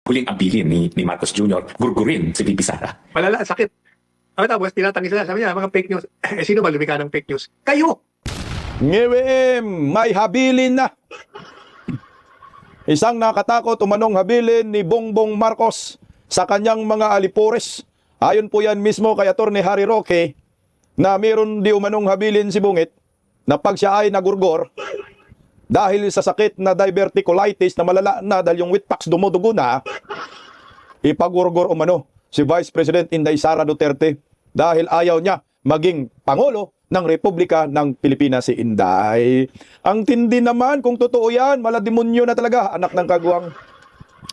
huling abilin ni Marcos Jr. gurgurin si VP Sara. Malala, sakit. Tapos tinatanggi sila, sabi niya, mga fake news. Sino ba lumika ng fake news? Kayo! Ngewem, may habilin na. Isang nakatakot umanong habilin ni Bongbong Marcos sa kanyang mga alipores. Ayon po yan mismo kay Atty. Harry Roque na mayroon di umanong habilin si Bungit na pag siya ay nagurgor dahil sa sakit na diverticulitis na malala na dahil yung witpax dumudugo na, ipagurgor umano si Vice President Inday Sara Duterte dahil ayaw niya maging Pangulo ng Republika ng Pilipinas si Inday. Ang tindi naman kung totoo yan, malademonyo na talaga, anak ng kagwang.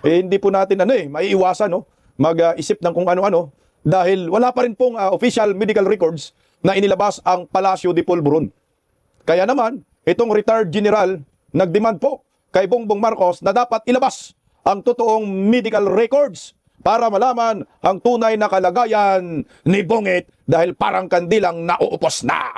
Hindi po natin maiiwasan mag-isip ng kung ano-ano dahil wala pa rin pong official medical records na inilabas ang Palacio de Polvoron. Kaya naman, itong retired general nagdemand po kay Bongbong Marcos na dapat ilabas ang totoong medical records para malaman ang tunay na kalagayan ni Bungit dahil parang kandilang nauupos na.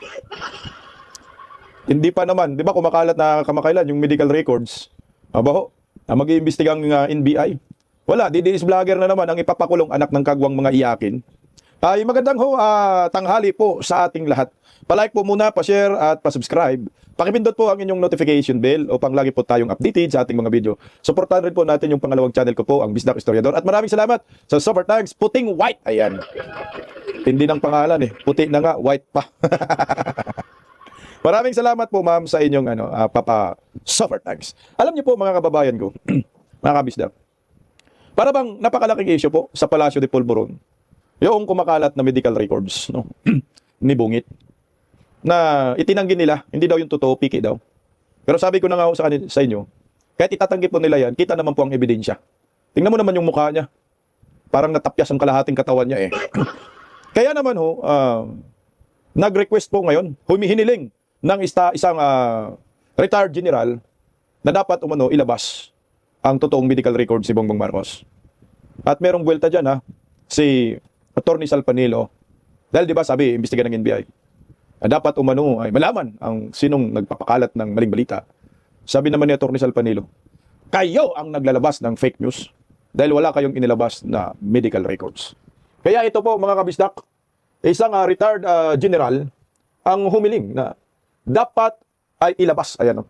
Hindi pa naman, di ba kumakalat na kamakailan yung medical records? Aba mag-iimbestigang NBI. Wala, DDS vlogger na naman ang ipapakulong anak ng kagwang mga iyakin. Ay magandang tanghali po sa ating lahat. Palike po muna, pa-share at pa-subscribe. Pakipindot po ang inyong notification bell upang lagi po tayong updated sa ating mga video. Suportahan rin po natin yung pangalawang channel ko po, ang Bisdak Historiador. At maraming salamat sa Super Thanks Puting White. Ayan. Hindi ng pangalan puti na nga, white pa. Maraming salamat po ma'am sa inyong Papa Super Thanks. Alam niyo po mga kababayan ko, mga kabisdak, para bang napakalaking issue po sa Palacio de Polvoron yung kumakalat na medical records ni Bungit na itinanggi nila, hindi daw yung totoo, piki daw. Pero sabi ko na nga sa inyo, kahit itatanggi po nila yan, kita naman po ang ebidensya. Tingnan mo naman yung mukha niya. Parang natapyas ang kalahating katawan niya Kaya naman nag-request po ngayon, humihiniling ng isang retired general na dapat ilabas ang totoong medical record si Bongbong Marcos. At merong buwelta dyan si Atty. Sal Panilo. Dahil di ba sabi, imbestiga ng NBI. Dapat ay malaman ang sinong nagpapakalat ng maling balita. Sabi naman ni Atty. Sal Panilo, kayo ang naglalabas ng fake news dahil wala kayong inilabas na medical records. Kaya ito po mga kabisdak, isang retired general ang humiling na dapat ay ilabas. Ayan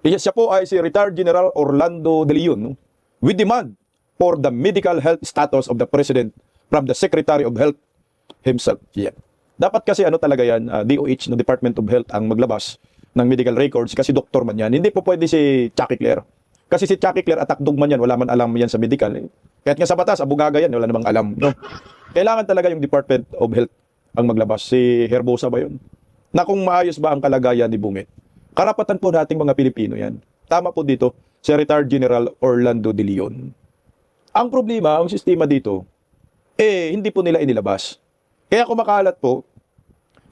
siya po ay si retired General Orlando De Leon. We demand for the medical health status of the President from the Secretary of Health himself. Yeah. Dapat kasi talaga yan, DOH, no, Department of Health, ang maglabas ng medical records kasi doktor man yan. Hindi po pwede si Chucky Claire. Kasi si Chucky Claire atakdog man yan, wala man alam yan sa medical. Kahit nga sa batas, abugaga yan, wala namang alam. No? Kailangan talaga yung Department of Health ang maglabas. Si Herbosa ba yun? Na kung maayos ba ang kalagayan ni Bungit. Karapatan po nating mga Pilipino yan. Tama po dito, si retired General Orlando De Leon. Ang problema, ang sistema dito, hindi po nila inilabas. Kaya kumakalat po,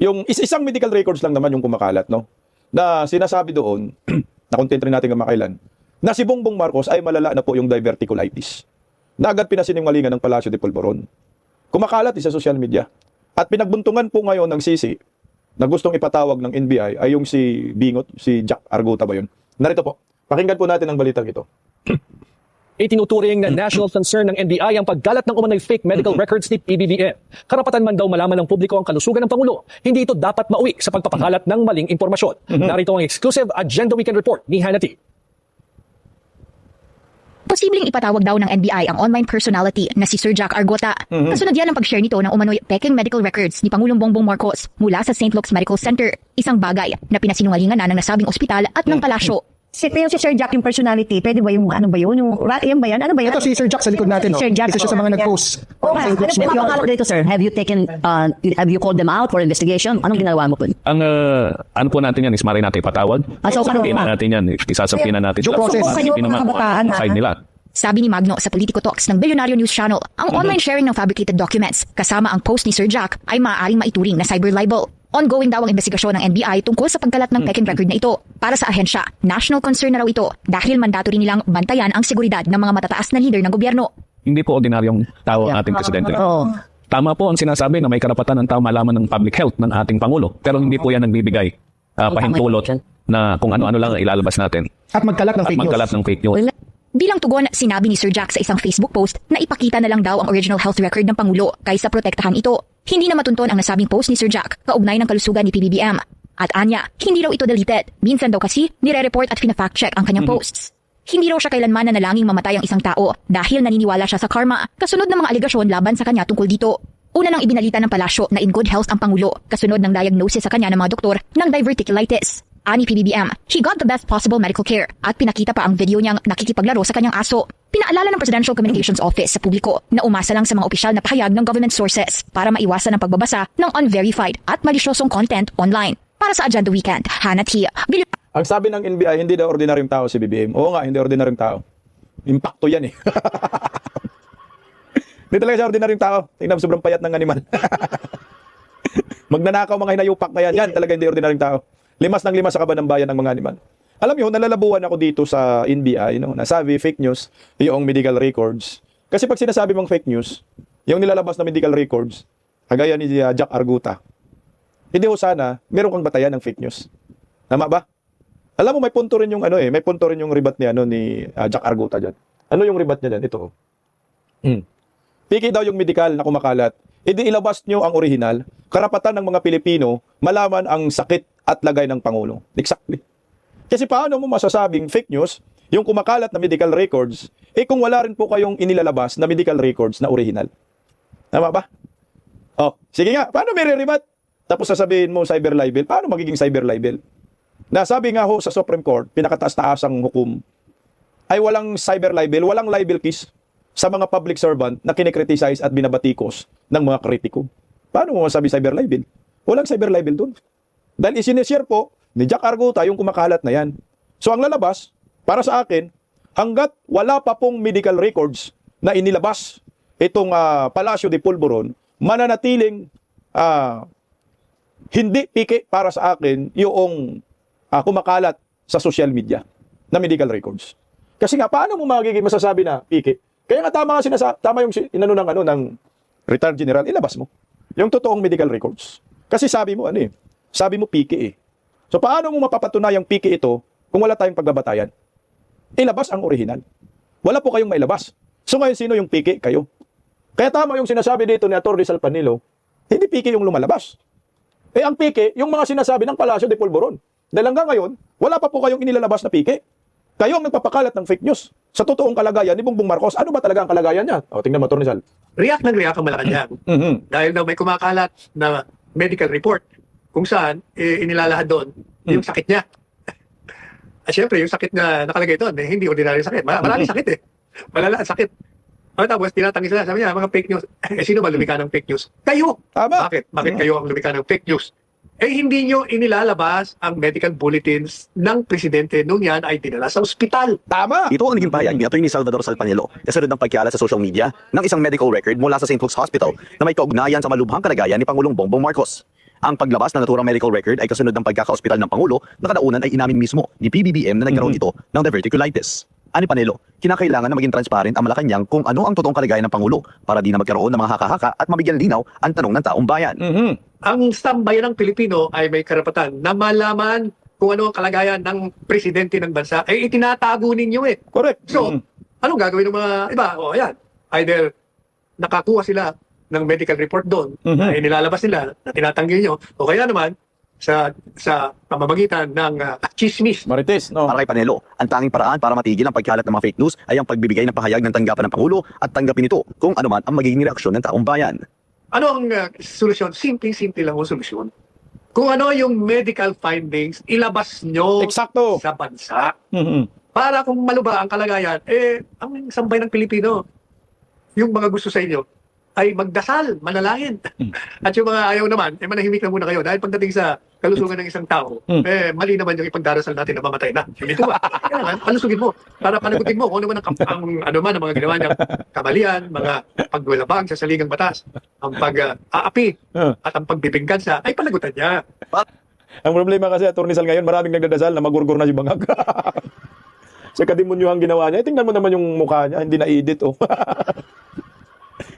yung isang medical records lang naman yung kumakalat, no? Na sinasabi doon, na content rin natin kamakailan, na si Bongbong Marcos ay malala na po yung diverticulitis. Na agad pinasinungalingan ng Palacio de Polvoron. Kumakalat sa social media. At pinagbuntungan po ngayon ng sisi na gustong ipatawag ng NBI ay yung si Bingot, si Jack Arguta ba yun? Narito po, pakinggan po natin ang balitang ito. Itinuturing na national concern ng NBI ang paggalat ng umano'y fake medical records ni PBBM. Karapatan man daw malaman ng publiko ang kalusugan ng Pangulo, hindi ito dapat mauwi sa pagpapakalat ng maling impormasyon. Narito ang exclusive Agenda Weekend Report ni Hannity. Posibleng ipatawag daw ng NBI ang online personality na si Sir Jack Arguta. Kasunod yan ang pag-share nito ng umano'y peking medical records ni Pangulong Bongbong Marcos mula sa St. Luke's Medical Center, isang bagay na pinasinungalingan na ng nasabing ospital at ng palasyo. Si Sir Jack yung personality, pwede ba yung ano ba yun? Yan ba yan? Ano ba yan? Ito si Sir Jack sa likod natin. Si Sir Jack. Isa siya sa mga nag-post. Ano ba yung dito, sir? Have you taken, have you called them out for investigation? Anong ginagawa mo po? Ang ano po natin yan, is maray natin ipatawag. So, Sasabihin na natin yan, isasabihin na natin. Due process. Sasabihin naman kung ano side nila. Sabi ni Magno sa Politico Talks ng Billionario News Channel, ang online sharing ng fabricated documents kasama ang post ni Sir Jack ay maaaring maituring na cyber libel. Ongoing daw ang investigasyon ng NBI tungkol sa pagkalat ng peking record na ito. Para sa ahensya, national concern na raw ito dahil mandato rin nilang bantayan ang seguridad ng mga matataas na leader ng gobyerno. Hindi po ordinaryong tao ang ating presidente. Tama po ang sinasabi na may karapatan ng tao malaman ng public health ng ating Pangulo. Pero hindi po yan nagbibigay pahintulot na kung ano-ano lang ilalabas natin. At magkalat ng fake news. Magkalat ng fake news. Bilang tugon, sinabi ni Sir Jack sa isang Facebook post na ipakita na lang daw ang original health record ng Pangulo kaysa protektahan ito. Hindi na matunton ang nasabing post ni Sir Jack kaugnay ng kalusugan ni PBBM. At anya, hindi raw ito deleted. Minsan daw kasi nire-report at fina-fact check ang kanyang posts. Hindi raw siya kailanman na nalanging mamatay ang isang tao dahil naniniwala siya sa karma kasunod ng mga aligasyon laban sa kanya tungkol dito. Una nang ibinalita ng palasyo na in good health ang Pangulo kasunod ng diagnosis sa kanya ng mga doktor ng diverticulitis. Ani PBBM, he got the best possible medical care at pinakita pa ang video niyang nakikipaglaro sa kanyang aso. Pinaalala ng Presidential Communications Office sa publiko na umasa lang sa mga opisyal na pahayag ng government sources para maiwasan ang pagbabasa ng unverified at malisyosong content online. Para sa Agenda Weekend, Hannah T. Ang sabi ng NBI, hindi daw ordinaryong tao si BBM. Oo nga, hindi ordinaryong tao. Impacto yan eh. Hindi talaga siya ordinaryong tao. Tingnan, sobrang payat ng animal. Magnanakaw mga hinayupak na yan. Yan talaga hindi ordinaryong tao. Limas ng limas sa kaban ng bayan ng mga animal. Alam niyo, nalalabuan ako dito sa NBI, no? Nasabi, fake news, yung medical records. Kasi pag sinasabi mong fake news, yung nilalabas na medical records, kagaya ni Jack Arguta, hindi ho sana, meron kang batayan ng fake news. Tama ba? Alam mo, may punto rin yung may punto rin yung ribat ni Jack Arguta diyan. Ano yung ribat niya diyan? Ito. Piki daw yung medical na kumakalat. Hindi ilabas nyo ang original. Karapatan ng mga Pilipino malaman ang sakit at lagay ng Pangulo. Exactly. Kasi paano mo masasabing fake news yung kumakalat na medical records kung wala rin po kayong inilalabas na medical records na original? Tama ba? Oh, sige nga, paano may re-ribat? Tapos sasabihin mo cyber libel. Paano magiging cyber libel? Nasabi nga ho sa Supreme Court, pinakataas-taasang hukom, ay walang cyber libel, walang libel case sa mga public servant na kinikriticize at binabatikos ng mga kritiko. Paano mo masabi cyber libel? Walang cyber libel doon. Dahil isineshare po ni Jack Arguta yung kumakalat na yan. So ang lalabas, para sa akin, hanggat wala pa pong medical records na inilabas itong Palacio de Pulburon, mananatiling hindi piki para sa akin yung kumakalat sa social media na medical records. Kasi nga, paano mo magiging masasabi na piki? Kaya nga tama yung ng retired general, ilabas mo yung totoong medical records. Kasi sabi mo sabi mo piki eh. So paano mo mapapatunayang piki ito kung wala tayong pagbabatayan? Ilabas ang original. Wala po kayong mailabas. So ngayon sino yung piki? Kayo. Kaya tama yung sinasabi dito ni Atty. Salpanilo, hindi piki yung lumalabas. Ang piki, yung mga sinasabi ng Palacio de Pulburon. Dahil hanggang ngayon, wala pa po kayong inilalabas na piki. Kayo ang nagpapakalat ng fake news. Sa totoong kalagayan ni Bongbong Marcos, ano ba talaga ang kalagayan niya? O, tingnan mo, Atty. Sal. React ang Malacanang. Dahil daw may kumakalat na medical report kung saan inilalahad doon yung sakit niya. At syempre, yung sakit na nakalagay doon, hindi ordinary sakit. Maraming sakit eh. Malala ang sakit. Tapos tinatanggi sila, sabi niya, mga fake news. Sino ba lumika ng fake news? Kayo! Tama. Bakit kayo ang lumika ng fake news? Hindi nyo inilalabas ang medical bulletins ng presidente nung yan ay dinala sa ospital. Tama! Ito ang naging pahayag ni Atty. Salvador Salpanelo kasunod ng pagkialat sa social media ng isang medical record mula sa St. Luke's Hospital na may kaugnayan sa malubhang kalagayan ni Pangulong Bongbong Marcos. Ang paglabas ng naturang medical record ay kasunod ng pagkaka-ospital ng Pangulo na kadaunan ay inamin mismo ni PBBM na nagkaroon ito ng diverticulitis. Ani Panelo, kinakailangan na maging transparent ang Malacanang kung ano ang totoong kalagayan ng Pangulo para di na magkaroon ng mga haka-haka at mabigyan linaw ang tanong ng taong bayan. Ang sambayan ng Pilipino ay may karapatan na malaman kung ano ang kalagayan ng presidente ng bansa. Itinatago ninyo eh. Correct. So, anong gagawin ng mga iba? Ayan. Either nakakuha sila ng medical report doon, na inilalabas nila, na tinatanggi nyo, o kaya naman, sa pamamagitan ng chismis. Marites, no? Para kay Panelo, ang tanging paraan para matigil ang pagkalat ng mga fake news ay ang pagbibigay ng pahayag ng tanggapan ng Pangulo at tanggapin ito kung ano man ang magiging reaksyon ng taong bayan. Ano ang solusyon? Simple lang ang solusyon. Kung ano yung medical findings, ilabas nyo Eksakto. sa bansa. Para kung maluba ang kalagayan, ang sambay ng Pilipino, yung mga gusto sa inyo, ay magdasal, manalangin. At yung mga ayaw naman, manahimik na muna kayo. Dahil pagdating sa kalusugan ng isang tao, mali naman yung ipagdarasal natin na mamatay na. Hindi ko ba? Kailangan, palusugin mo. Para panagutin mo kung ano man ang mga ginawa niyang kamalian, mga pagwalabang sa saligang batas, ang pag-aapi, at ang pagbibinggansa, ay panagutan niya. Ang problema kasi, Atty. Sal, ngayon, maraming nagdadasal na magurgur na si Bangag. Sa kadimonyo ang ginawa niya. Tingnan mo naman yung mukha niya, hindi na-edit, oh.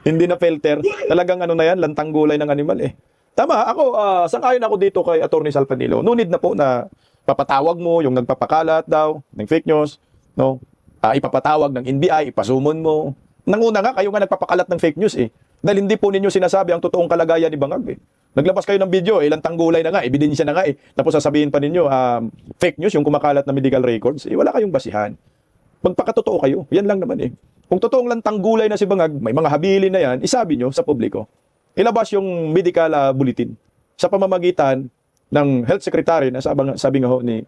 Hindi na filter. Talagang na yan, lantang gulay ng animal eh. Tama, ako, sang-ayon ako dito kay Atty. Salpanilo. No need na po na papatawag mo yung nagpapakalat daw ng fake news. No? ipapatawag ng NBI, ipasumon mo. Nanguna nga, kayo nga nagpapakalat ng fake news eh. Dahil hindi po ninyo sinasabi ang totoong kalagayan ni Bangag eh. Naglabas kayo ng video, ilang tanggulay na nga, ebidensya na nga eh. Tapos sasabihin pa ninyo, fake news, yung kumakalat na medical records. Wala kayong basihan. Magpakatotoo kayo. Yan lang naman eh. Kung totoong lang tanggulay na si Bangag, may mga habilin na yan, isabi nyo sa publiko. Ilabas yung medical bulletin sa pamamagitan ng Health Secretary na sabi nga ho ni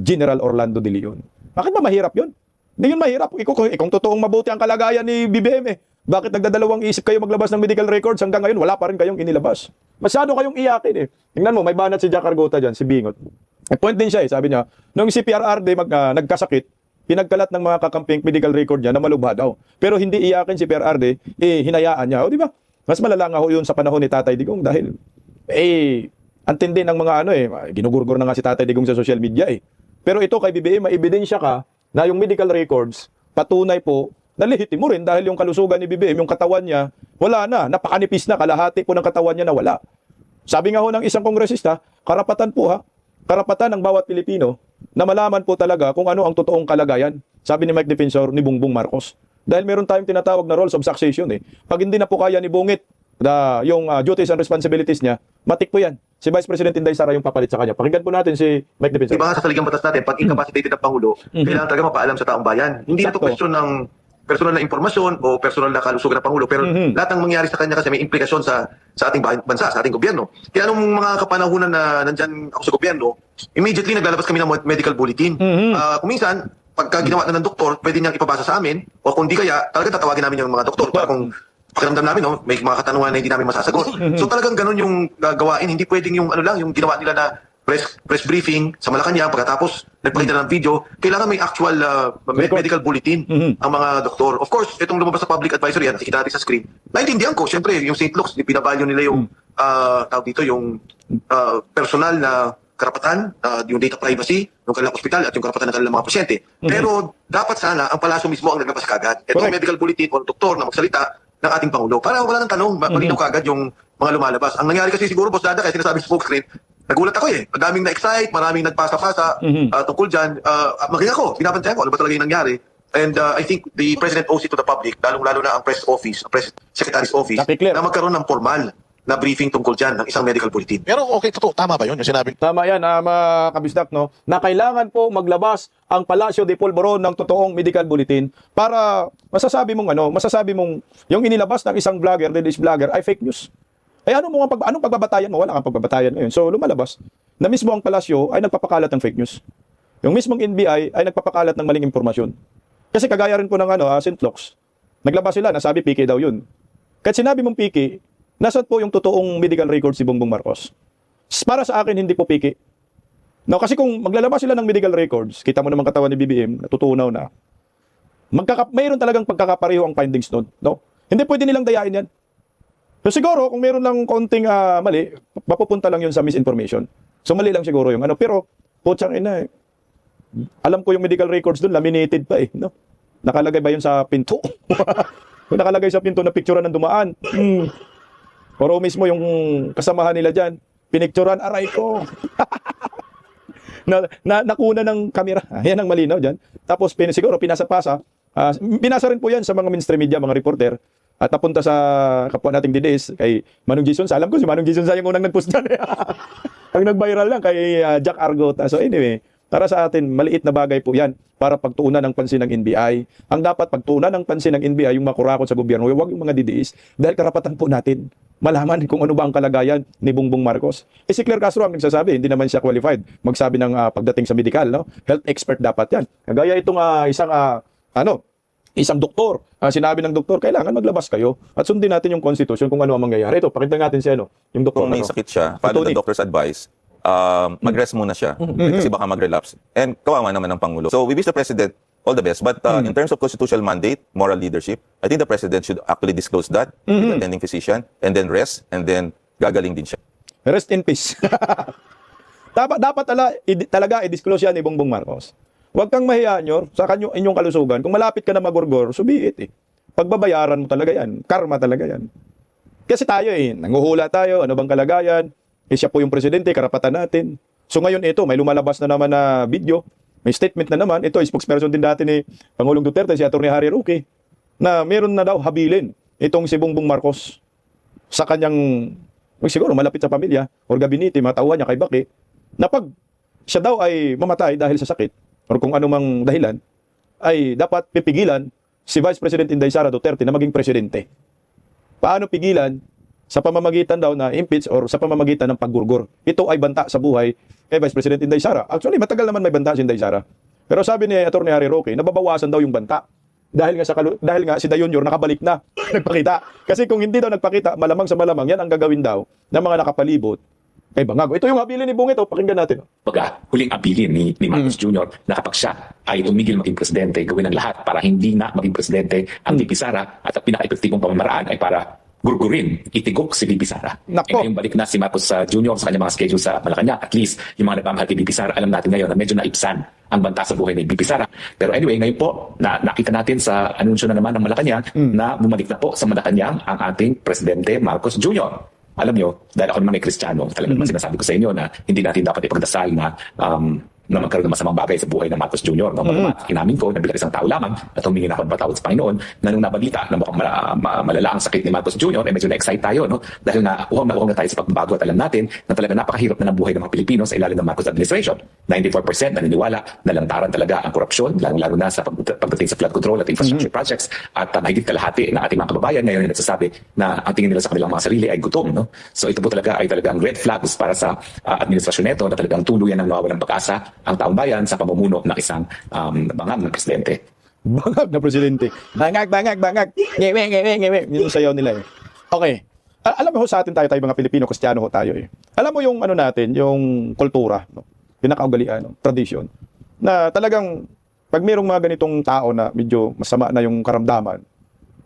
General Orlando De Leon. Bakit ba mahirap yun? Hindi yun mahirap. Kung totoong mabuti ang kalagayan ni BBM eh, bakit nagdadalawang isip kayo maglabas ng medical records hanggang ngayon wala pa rin kayong inilabas? Masyado kayong iyakin eh. Tingnan mo, may banat si Jack Argota dyan, si Bingot. May point din siya eh, sabi niya, nung si PRRD nagkasakit, pinagkalat ng mga kakamping medical record niya na malubha daw. Pero hindi iyakin si PRRD, hinayaan niya. O di ba? Mas malala nga ho yun sa panahon ni Tatay Digong dahil, antindi ng mga ginugurgur na nga si Tatay Digong sa social media eh. Pero ito kay BBM, may ebidensya ka na yung medical records, patunay po, nalihitimo rin dahil yung kalusugan ni BBM, yung katawan niya, wala na, napakanipis na, kalahati po ng katawan niya na wala. Sabi nga ho ng isang kongresista, karapatan ng bawat Pilipino na malaman po talaga kung ano ang totoong kalagayan. Sabi ni Mike Defensor ni Bongbong Marcos. Dahil meron tayong tinatawag na rules of succession eh. Pag hindi na po kaya ni Bungit yung duties and responsibilities niya, matik po yan. Si Vice President Inday Sara yung papalit sa kanya. Pakinggan po natin si Mike Defensor. Diba sa saligang batas natin, pag incapacitated ang Pangulo, kailangan talaga mapaalam sa taong bayan. Hindi na ito question ng personal na impormasyon o personal na kalusugan ng Pangulo, pero lahat ng mangyari sa kanya kasi may implikasyon sa ating bansa, sa ating gobyerno. Kaya nung mga kapanahunan na nandyan ako sa gobyerno, immediately naglalabas kami ng medical bulletin. Kung minsan, pagka ginawa na ng doktor, pwede niyang ipabasa sa amin, o kung di kaya, talaga tatawagin namin yung mga doktor. Para kung pakiramdam namin, may mga katanungan na hindi namin masasagot. So talagang ganun yung gawain, hindi pwedeng yung yung ginawa nila na press briefing sa Malacanang, pagkatapos nagpakita ng video, kailangan may actual medical bulletin ang mga doktor. Of course, itong lumabas sa public advisory, yan, nakikita natin sa screen, naintindihan ko, syempre, yung St. Luke's, pinavalue nila yung, tawag dito, yung personal na karapatan, yung data privacy ng kanilang ospital at yung karapatan ng kanilang mga pasyente. Pero dapat sana ang palasyo mismo ang naglabas kagad. Itong medical bulletin o doktor na magsalita ng ating Pangulo. Para wala nang tanong, malinaw kagad yung mga lumalabas. Ang nangyari kasi siguro, Boss Dada, kaya sinasabi sa smokescreen, nagulat ako eh. Madaming na-excite, maraming nagpasa-pasa tungkol dyan. Maging ako, binabantayan ko ano ba talaga yung nangyari. And I think the President owes it to the public, lalong-lalo na ang press office, ang press secretary's office, na magkaroon ng formal na briefing tungkol dyan ng isang medical bulletin. Pero okay, totoo, tama ba yun? Yung sinabi? Tama yan, mga kabisdak, no? Na kailangan po maglabas ang Palacio de Polvoron ng totoong medical bulletin para masasabi mong yung inilabas ng isang vlogger, this vlogger, ay fake news. Anong pagbabatayan mo? Wala kang pagbabatayan ngayon. So, lumalabas na mismo ang Palacio ay nagpapakalat ng fake news. Yung mismong NBI ay nagpapakalat ng maling impormasyon. Kasi kagaya rin po ng St. Luke's, naglabas sila, nasabi PK daw yun. Kahit sinabi mong PK, nasaan po yung totoong medical record si Bongbong Marcos? Para sa akin, hindi po piki. No, kasi kung maglalabas sila ng medical records, kita mo naman katawan ni BBM, natutunaw na, mayroon talagang pagkakapareho ang findings nun. No? Hindi pwede nilang dayain yan. So siguro, kung mayroon lang konting mali, mapupunta lang yun sa misinformation. So mali lang siguro yung pero, putsang ina alam ko yung medical records dun, laminated pa no? Nakalagay ba yun sa pinto? Kung nakalagay sa pinto na picturean ng dumaan, Oro mismo yung kasamahan nila dyan, pinicturan, aray ko. Nakuna ng kamera. Yan ang malinaw dyan. Tapos siguro pinasa-pasa. Pinasa rin po yan sa mga mainstream media, mga reporter. At napunta sa kapwa nating DDS, kay Manong Jason. Alam ko si Manong Jason yung unang nag-post dyan. Ang nag-viral lang kay Jack Argota. So anyway, para sa atin, maliit na bagay po yan para pagtuunan ng pansin ng NBI. Ang dapat pagtuunan ng pansin ng NBI, yung makurakot sa gobyerno, huwag yung mga DDS. Dahil karapatan po natin malaman kung ano ba ang kalagayan ni Bongbong Marcos. Si Claire Castro ang nagsasabi, hindi naman siya qualified magsabi ng pagdating sa medical, no? Health expert dapat yan. Kagaya itong isang doktor, sinabi ng doktor, kailangan maglabas kayo at sundin natin yung constitution kung ano ang mangyayari. Ito, pakita natin si yung doktor. Kung may sakit siya, follow the doctor's advice, mag-rest muna siya kasi baka mag-relapse. And kawawa naman ng Pangulo. So we wish the President all the best. But in terms of constitutional mandate, moral leadership, I think the President should actually disclose that to the attending physician and then rest and then gagaling din siya. Rest in peace. dapat talaga i-disclose yan ni Bongbong Marcos. Huwag kang mahiya nyo sa inyong kalusugan. Kung malapit ka na magurgor, subiit Pagbabayaran mo talaga yan. Karma talaga yan. Kasi tayo nanguhula tayo. Ano bang kalagayan? Siya po yung presidente, karapatan natin. So ngayon may lumalabas na naman na video May statement na naman, ito, spokesperson din dati ni Pangulong Duterte, si Atty. Harry Roque, na meron na daw habilin itong si Bongbong Marcos sa kanyang, siguro malapit sa pamilya, or gabinete, mga tauhan niya kay Baki, na pag siya daw ay mamatay dahil sa sakit, or kung anumang dahilan, ay dapat pipigilan si Vice President Inday Sara Duterte na maging presidente. Paano pigilan? Sa pamamagitan daw na impeach or sa pamamagitan ng paggurgor. Ito ay banta sa buhay kay Vice President Inday Sara. Actually, matagal naman may banta si Inday Sara. Pero sabi ni Atty. Harry Roque, nababawasan daw yung banta. Dahil nga si Dayon Jr. nakabalik na, nagpakita. Kasi kung hindi daw nagpakita, malamang sa malamang, yan ang gagawin daw ng mga nakapalibot kay Bangag. Ito yung habilin ni Bong ito, pakinggan natin. Huling abilin ni Marcos Jr. na kapag siya ay tumigil maging presidente, gawin ang lahat para hindi na maging presidente ang VP Sara at ang pinaka-epektibong pamamaraan ay para gurgurin, itigok si VP Sara. Ngayong balik na si Marcos Jr. sa kanyang mga schedule sa Malacanang. At least, yung mga nagmamahal kay VP Sara, alam natin ngayon na medyo naipsan ang banta sa buhay ni VP Sara. Pero anyway, ngayon po, nakita natin sa anunsyo na naman ng Malacanang na bumalik na po sa Malacanang ang ating Presidente Marcos Jr. Alam nyo, dahil ako naman ay Kristiyano, talagang naman sinasabi ko sa inyo na hindi natin dapat ipagdasal na magkaroon ng masamang bagay sa buhay ng Marcos Jr. No? Inamin ko na bilang isang tao lamang at humingi na ako ng patawad sa Panginoon na nung nabalita na mukhang malala ang sakit ni Marcos Jr. ay medyo na-excite tayo. No? Dahil na uhang na tayo sa pagbabago at alam natin na talaga napakahirap na ng buhay ng mga Pilipino sa ilalim ng Marcos administration. 94% naniniwala na lantaran talaga ang korupsyon, lalo na sa pagdating sa flood control at infrastructure projects at mahigit kalahati ng ating mga kababayan ngayon ay nagsasabi na ang tingin nila sa kanilang mga sarili ay gutom. No? So ito po talaga ay talagang red flags para sa administrasyon nito na talagang tuluyan ng nawawalan ng pag-asa ang taong bayan sa pamumuno ng isang bangag na presidente. Bangag na presidente. Bangag. Ngewe. Yun yung sayaw nila eh. Okay. Alam mo ho sa atin tayo mga Pilipino, Kristiyano ho tayo eh. Alam mo yung ano natin, yung kultura, no? Pinakaugalian, no? Tradisyon. Na talagang pag mayroong mga ganitong tao na medyo masama na yung karamdaman,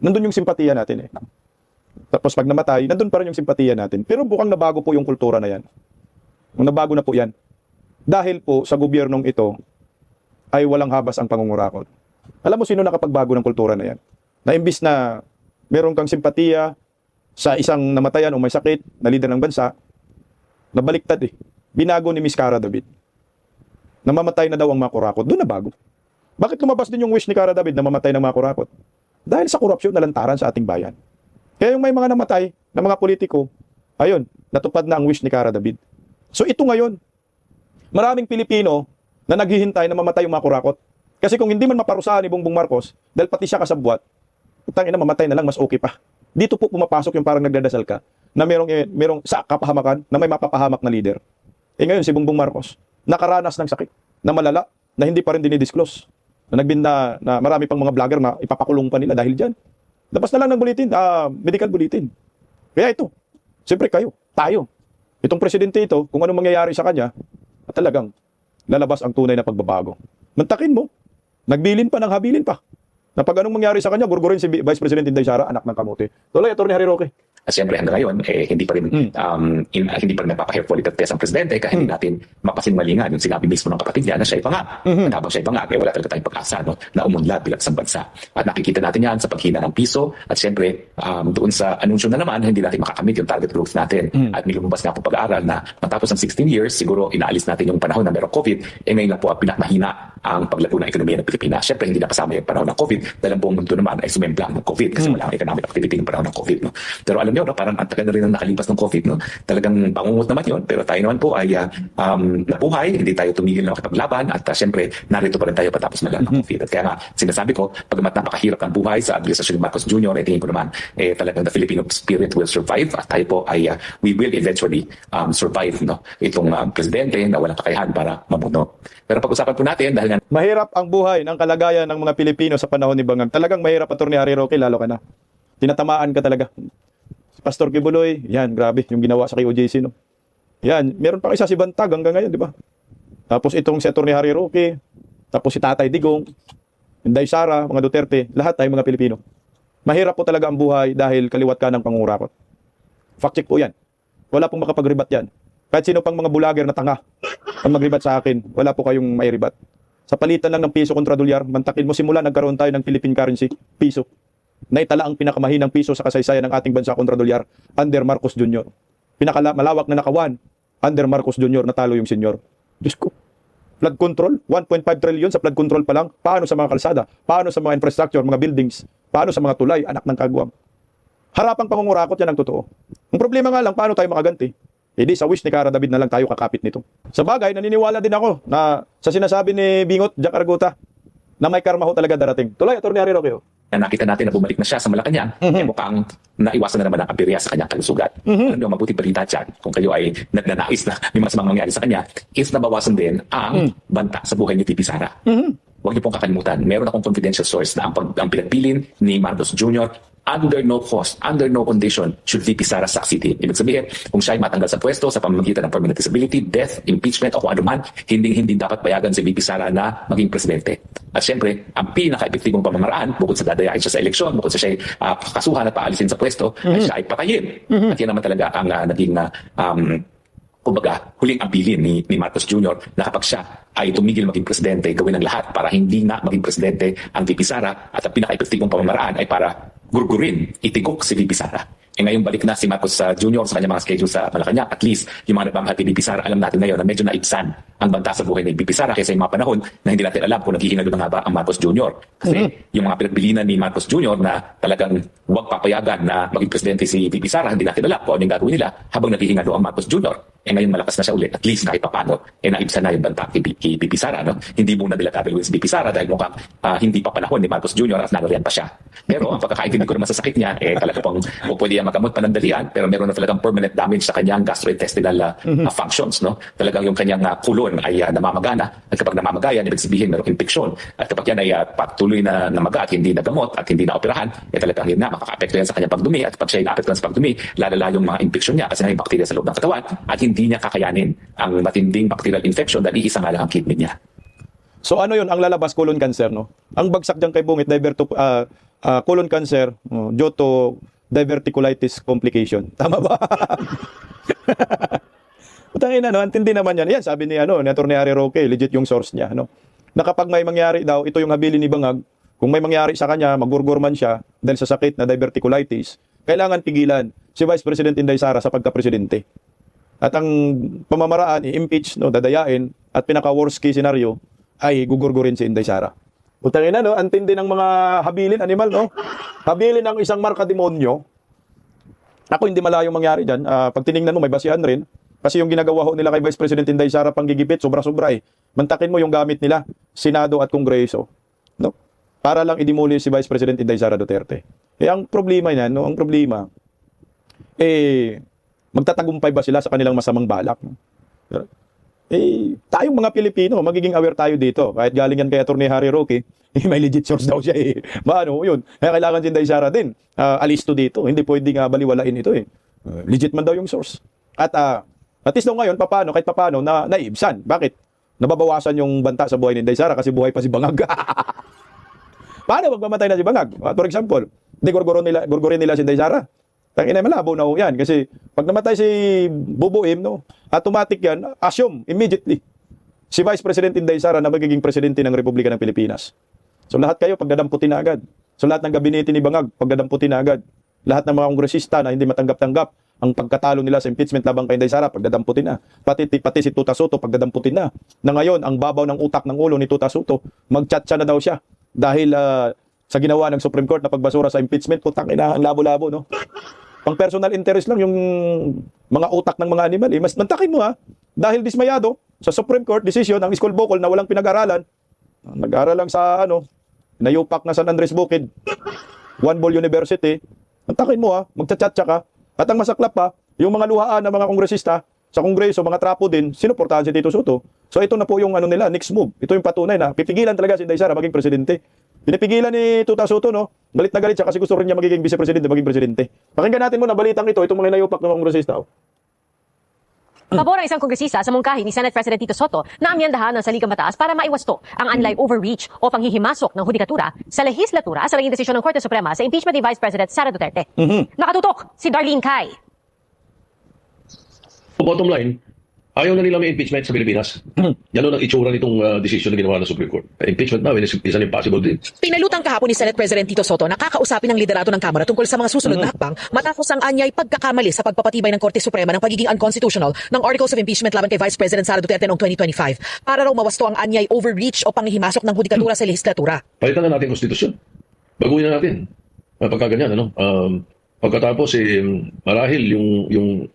nandun yung simpatiya natin eh. Tapos pag namatay, nandun pa rin yung simpatiya natin. Pero bukang nabago po yung kultura na yan. Nabago na po yan. Dahil po sa gobyernong ito ay walang habas ang pangungurakot. Alam mo sino nakapagbago ng kultura na yan? Na imbis na meron kang simpatiya sa isang namatayan o may sakit na leader ng bansa, nabaliktad eh. Binago ni Miss Cara David. Namamatay na daw ang mga kurakot. Doon na bago. Bakit lumabas din yung wish ni Cara David na mamatay ng mga kurakot? Dahil sa korupsyon na lantaran sa ating bayan. Kaya yung may mga namatay na mga politiko, ayun, natupad na ang wish ni Cara David. So ito ngayon, maraming Pilipino na naghihintay na mamatay yung mga kurakot. Kasi kung hindi man maparusahan ni Bongbong Marcos, dahil pati siya kasabwat, tangina mamatay na lang, mas okay pa. Dito po pumapasok yung parang nagdadasal ka, na merong sa kapahamakan, na may mapapahamak na leader. Eh ngayon, si Bongbong Marcos, nakaranas ng sakit, na malala, na hindi pa rin dinidisclose. Na nagbinda na marami pang mga vlogger na ipapakulong pa nila dahil dyan. Labas na lang ng bulletin, medical bulletin. Kaya ito, siyempre kayo, tayo. Itong presidente ito, kung anong mangyayari sa kanya, at talagang lalabas ang tunay na pagbabago. Mantakin mo, nagbilin pa ng habilin pa. Na pag anong mangyari sa kanya, gurgurin si Vice President Inday Sara, anak ng kamote. Tuloy, Atty. Harry Roque. At siyempre hanggang ngayon, hindi pa rin nagpapa-hairfall test ang presidente kahit hindi natin mapasinmalingan yung sinabi mismo ng kapatid niya na siya ipangak. At habang siya ipangak, wala talaga tayong pag-asa na umunlad bilang isang bansa. At nakikita natin yan sa paghina ng piso at siyempre doon sa anunsyo na naman, hindi natin makakamit yung target growth natin. At may lumabas nga po pag-aaral na matapos ng 16 years, siguro inaalis natin yung panahon na merong COVID, ngayon na po pinakamahina ang paglago ng ekonomiya ng Pilipinas. Siyempre hindi na kasama yung panahon ng COVID dahil ang buong mundo naman ay sumemplang ng COVID kasi wala ang economic activity ng panahon ng COVID. No? Pero alam niyo, parang ang tagal na rin ang nakalipas ng COVID. No? Talagang bangungot naman yun. Pero tayo naman po ay nabuhay, hindi tayo tumigil na makipaglaban at siyempre narito pa rin tayo patapos na lang ng COVID. At kaya nga sinasabi ko, pagamat napakahirap ang buhay sa administrasyon ni Marcos Jr., tingin ko naman talagang the Filipino spirit will survive at tayo po ay we will eventually survive itong presidente na walang kakayahan para mamuno. Pero pag-usapan po natin dahil nga mahirap ang buhay ng kalagayan ng mga Pilipino sa panahon ni Bangag. Talagang mahirap, Atty. Harry Roque, lalo ka na. Tinatamaan ka talaga. Si Pastor Kibuloy, yan, grabe, yung ginawa sa KOJC, no? Yan, meron pa isa si Bantag hanggang ngayon, di ba? Tapos itong si Atty. Harry Roque, tapos si Tatay Digong, Inday Sara, mga Duterte, lahat tayo mga Pilipino. Mahirap po talaga ang buhay dahil kaliwat ka ng pangurakot. Fact check po yan. Wala pong makapag-rebat yan. Kahit sino pang mga bulager na tanga ang mag-rebat sa akin, wala po kayong may rebat. Sa palitan lang ng piso kontra dolyar, mantakin mo simula nagkaroon tayo ng Philippine currency, piso. Naitala ang pinakamahinang piso sa kasaysayan ng ating bansa kontra dolyar under Marcos Jr. Malawak na nakawan under Marcos Jr. natalo yung senyor. Diyos ko. Flood control, 1.5 trillion sa flood control pa lang. Paano sa mga kalsada? Paano sa mga infrastructure, mga buildings? Paano sa mga tulay, anak ng kagwang? Harapang pangungurakot yan ang totoo. Ang problema nga lang, paano tayo makaganti? Hindi sa wish ni Cara David na lang tayo kakapit nito. Sa bagay, naniniwala din ako na sa sinasabi ni Bingot Jack Arguta na may karma ho talaga darating. Tuloy, Atty. Harry Roque. Na nakita natin na bumalik na siya sa Malacanang, mukhang naiwasan na naman ang aberya sa kanyang kalusugan. Ano yung mabuti balita dyan, kung kayo ay nagnanais na may masamang mangyari sa kanya, is nabawasan din ang banta sa buhay ni VP Sara. Huwag niyo pong kakalimutan, meron akong confidential source na ang pinagpilin ni Marcos Jr. under no cost, under no condition should VP Sara succeed. Ibig sabihin, kung siya ay matanggal sa pwesto sa pamamagitan ng permanent disability, death, impeachment o kung ano man, hindi dapat payagan si VP Sara na maging presidente. At syempre, ang pinaka-epektibong pamamaraan, bukod sa dadayain siya sa eleksyon, bukod sa siya ay kasuhan at paalisin sa pwesto, ay siya ay patayin. At yan naman talaga ang naging kumbaga, huling abilin ni Marcos Jr. na kapag siya ay tumigil maging presidente, gawin ang lahat para hindi na maging presidente ang VP Sara at ang pinaka-epektibong pamamaraan ay para gurgurin, itigok si VP Sara. E ngayon balik na si Marcos Jr. sa kanyang mga schedule sa Malacanang. At least, yung mga nagmamahal ni VP Sara, alam natin ngayon na medyo naibsan ang banta sa buhay ni VP Sara kaysa yung mga panahon na hindi natin alam kung naghihinalo na nga ba ang Marcos Jr. Kasi yung mga pinagbilinan ni Marcos Jr. na talagang huwag papayagan na maging presidente si VP Sara, hindi natin alam kung ano yung gagawin nila habang naghihingalo ang Marcos Jr. E ngayon malakas na siya ulit, at least kahit papano, naibsan na yung banta kay VP Sara. No? Hindi muna nila gagawin si VP Sara dahil mukhang hindi pa panahon ni Marcos Jr. at nagarian pa siya. Pero ang pagkakaintindi ko naman sa sakit niya, talaga pong pwede yan magamot panandalian, pero meron na talagang permanent damage sa kanyang gastrointestinal functions. No? Talagang yung kanyang kulon ay namamagana, at kapag namamagayan, ibig sabihin merong infeksyon. At kapag yan ay patuloy na namaga at hindi nagamot at hindi naoperahan, talagang yun na, makaka-apekto yan sa kanyang pagdumi. At pag siya ay naapektuhan sa pagdumi, lalala yung mga infeksyon niya kasi may bakterya sa loob ng katawan at hindi niya kakayanin ang matinding bacterial infection dahil iisa nga lang ang kidney niya. So ano yun, ang lalabas colon cancer, no? Ang bagsak dyan kay Bungit, colon cancer due to diverticulitis complication. Tama ba? Utangin na, no? Antindi naman yan. Yan, sabi ni Atty. Harry Roque, legit yung source niya, no? Na kapag may mangyari daw, ito yung habilin ni Bangag, kung may mangyari sa kanya, magurgur man siya dahil sa sakit na diverticulitis, kailangan pigilan si Vice President Inday Sara sa pagka-presidente. At ang pamamaraan, i-impeach, no, dadayain, at pinaka-worst case scenario, ay gugurgurin si Inday Sara. Utangin na, no? Antindi ng mga habilin, animal, no? Habilin ng isang marka demonyo. Ako, hindi malayong mangyari dyan. Pag tinignan mo, may basihan rin. Kasi yung ginagawa ho nila kay Vice President Inday Sara panggigipit, sobra-sobra eh. Mantakin mo yung gamit nila, Senado at Kongreso. No? Para lang idemolish si Vice President Inday Sara Duterte. Ang problema niyan, no? Ang problema, magtatagumpay ba sila sa kanilang masamang balak? Tayong mga Pilipino, magiging aware tayo dito. Kahit galing yan kay Atty. Harry Roque, may legit source daw siya eh. Yun. Kaya kailangan si Inday Sara din alisto dito. Hindi pwedeng baliwalain ito eh. Legit man daw yung source. At least daw ngayon, kahit paano, naibsan. Bakit? Nababawasan yung banta sa buhay ni Inday Sara kasi buhay pa si Bangag. Paano magmamatay na si Bangag? For example, gurgurin nila si Inday Sara. Tangina, malabo na ho yan. Kasi pag namatay si Bubuim, no, automatic yan, assume immediately si Vice President Inday Sara na magiging presidente ng Republika ng Pilipinas. So lahat kayo, pagdadamputin na agad. So lahat ng gabinete ni Bangag, pagdadamputin na agad. Lahat ng mga kongresista na hindi matanggap-tanggap ang pagkatalo nila sa impeachment labang kay Inday Sara, pagdadamputin na. Pati si Tuta Soto, pagdadamputin na. Na ngayon, ang babaw ng utak ng ulo ni Tuta Soto, mag-chat-chat na daw siya. Dahil sa ginawa ng Supreme Court na pagbasura sa impeachment, putang ina, ang labo-labo, no? Pang personal interest lang yung mga utak ng mga animal. Mas mantakin mo dahil dismayado sa Supreme Court decision ang school bukol na walang pinag-aralan. Nag-aral lang sa nayupak na San Andres Bukid, One Ball University. Mantakin mo magchat-chat ka. At ang masaklap pa, yung mga luhaan ng mga kongresista sa Kongreso, mga trapo din, sinuportahan si Tito Soto. So ito na po yung nila, next move. Ito yung patunay na pipigilan talaga si Inday Sara maging presidente. Pinipigilan ni Tuta Soto, no? Galit na galit siya kasi gusto rin niya magiging vice-presidente, maging presidente. Pakinggan natin muna balitang ito, itong mga nayupak ng mga kongresista. Pabor ang isang kongresista sa mungkahi ni Senate President Tito Soto na amyandahan ng saligang batas para maiwasto ang unlike overreach o panghihimasok ng hudikatura sa lehislatura sa naging desisyon ng Korte Suprema sa impeachment ni Vice President Sara Duterte. Nakatutok si Darlene Kai. Bottom line, Ayaw na nila may impeachment sa Pilipinas. Yan ang itsura nitong decision na ginawa ng Supreme Court. Impeachment now is an impossible deal. Pinalutang kahapon ni Senate President Tito Soto na kakausapin ng liderato ng Kamara tungkol sa mga susunod na hakbang matapos ang anyay pagkakamali sa pagpapatibay ng Korte Suprema ng pagiging unconstitutional ng Articles of Impeachment laban kay Vice President Sara Duterte noong 2025 para raw mawasto ang anyay overreach o panghihimasok ng hudikatura sa lehislatura. Palitan na natin konstitusyon. Baguhin na natin. Pagkaganyan, ano? Pagkatapos, marahil yung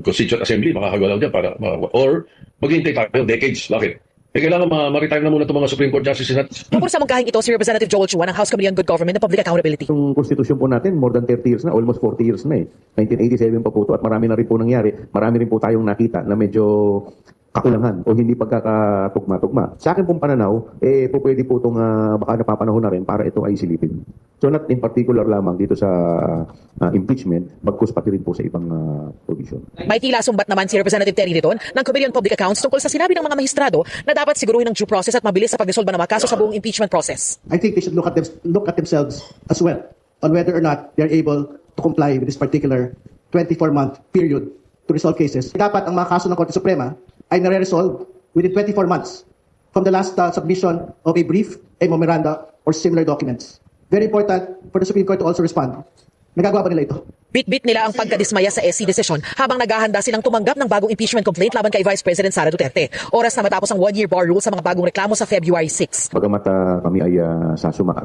Constituent Assembly makakagalaw dyan para, or maghihintay tayo decades. Bakit? Kailangan ma-retire na muna itong mga Supreme Court Justices natin. Tungkol sa mungkahing ito, si Representative Joel Chua ng House Committee on Good Government and Public Accountability. Yung konstitusyon po natin, more than 30 years na, almost 40 years na eh. 1987 pa po ito at marami na rin po nangyari. Marami rin po tayong nakita na medyo kakulangan o hindi pagkakatugma-tugma. Sa akin pong pananaw, po pwede po itong baka napapanahon na rin para ito ay silipin. So not in particular lamang dito sa impeachment, bagkus pati rin po sa ibang provision. May tila sumbat naman si Representative Terry Riton ng Committee on Public Accounts tungkol sa sinabi ng mga magistrado na dapat siguruhin ng due process at mabilis sa pagresolba ng mga kaso sa buong impeachment process. I think they should look at themselves as well on whether or not they're able to comply with this particular 24-month period to resolve cases. Dapat ang mga kaso ng Korte Suprema ay nare-resolve within 24 months from the last submission of a brief, a memoranda, or similar documents. Very important for the Supreme Court to also respond. Nagagawa ba nila ito? Bit-bit nila ang pagkadismaya sa SC decision habang naghahanda silang tumanggap ng bagong impeachment complaint laban kay Vice President Sara Duterte. Oras na matapos ang one-year bar rule sa mga bagong reklamo sa February 6. Bagamat kami ay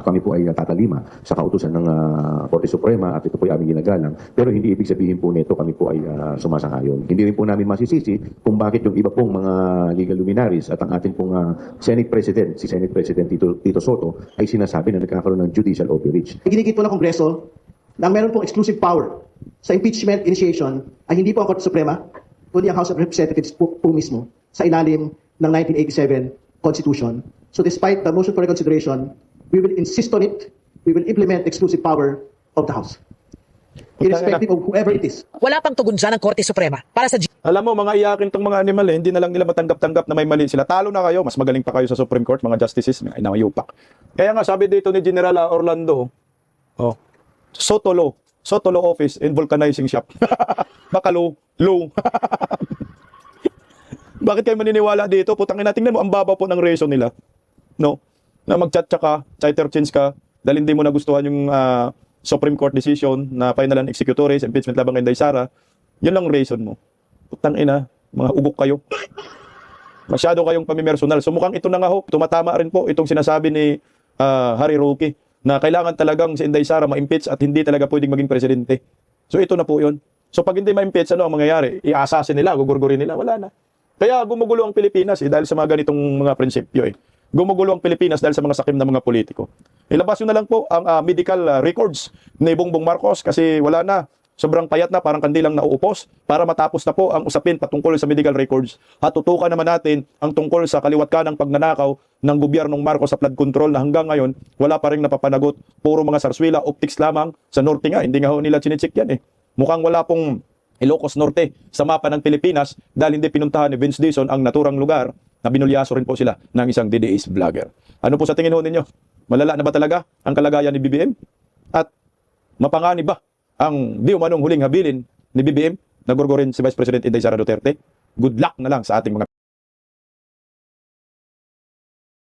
kami po ay tatalima sa kautusan ng Korte Suprema at ito po ay aming ginagalang, pero hindi ibig sabihin po nito kami po ay sumasang-ayon. Hindi rin po namin masisisi kung bakit yung iba pong mga legal luminaries at ang ating pong Senate President, si Senate President Tito Soto, ay sinasabi na nagkakaroon ng judicial overreach. Ginigit po ng Kongreso na meron pong exclusive power sa impeachment initiation ay hindi po ang Korte Suprema, kundi ang House of Representatives po mismo sa ilalim ng 1987 Constitution. So despite the motion for reconsideration, we will insist on it. We will implement exclusive power of the House, irrespective of whoever it is. Wala pang tugon dyan ng Korte Suprema para sa Alam mo, mga iyakin tong mga animal hindi na lang nila matanggap-tanggap na may mali sila. Talo na kayo, mas magaling pa kayo sa Supreme Court, mga justices, mga inayupak. Kaya nga sabi dito ni General Orlando, Soto Law Office in vulcanizing shop. Baka low. Bakit kayo maniniwala dito? Putangin natin, tingnan mo, ang baba po ng reason nila. No? Na mag-chat ka, tighter change ka, dahil hindi mo nagustuhan yung Supreme Court decision na final and executories, impeachment labang kay Inday Sara. Yun lang reason mo. Putangina, mga ugok kayo. Masyado kayong pamimersonal. So mukhang ito na nga ho, tumatama rin po itong sinasabi ni Harry Roque na kailangan talagang si Inday Sara ma-impeach at hindi talaga pwedeng maging presidente. So ito na po yun. So pag hindi ma-impeach, ano ang mangyayari? I-assassin nila, gugurgurin nila, wala na. Kaya gumugulo ang Pilipinas dahil sa mga ganitong mga prinsipyo Gumugulo ang Pilipinas dahil sa mga sakim na mga politiko. Ilabas yun na lang po ang medical records ni Bongbong Marcos kasi wala na. Sobrang payat na, parang kandilang nauupos para matapos na po ang usapin patungkol sa medical records. At tutukan naman natin ang tungkol sa kaliwat kanang pagnanakaw ng gobyernong Marcos sa flood control na hanggang ngayon wala pa rin napapanagot. Puro mga sarswila, optics lamang sa norte nga. Hindi nga ho nila chinecheck yan Mukhang wala pong Ilocos Norte sa mapa ng Pilipinas dahil hindi pinuntahan ni Vince Dizon ang naturang lugar na binulyaso rin po sila ng isang DDS vlogger. Ano po sa tingin ho ninyo? Malala na ba talaga ang kalagayan ni BBM? At mapanganib ba ang di umanong huling habilin ni BBM na gurgurin si Vice President Inday Sara Duterte? Good luck na lang sa ating mga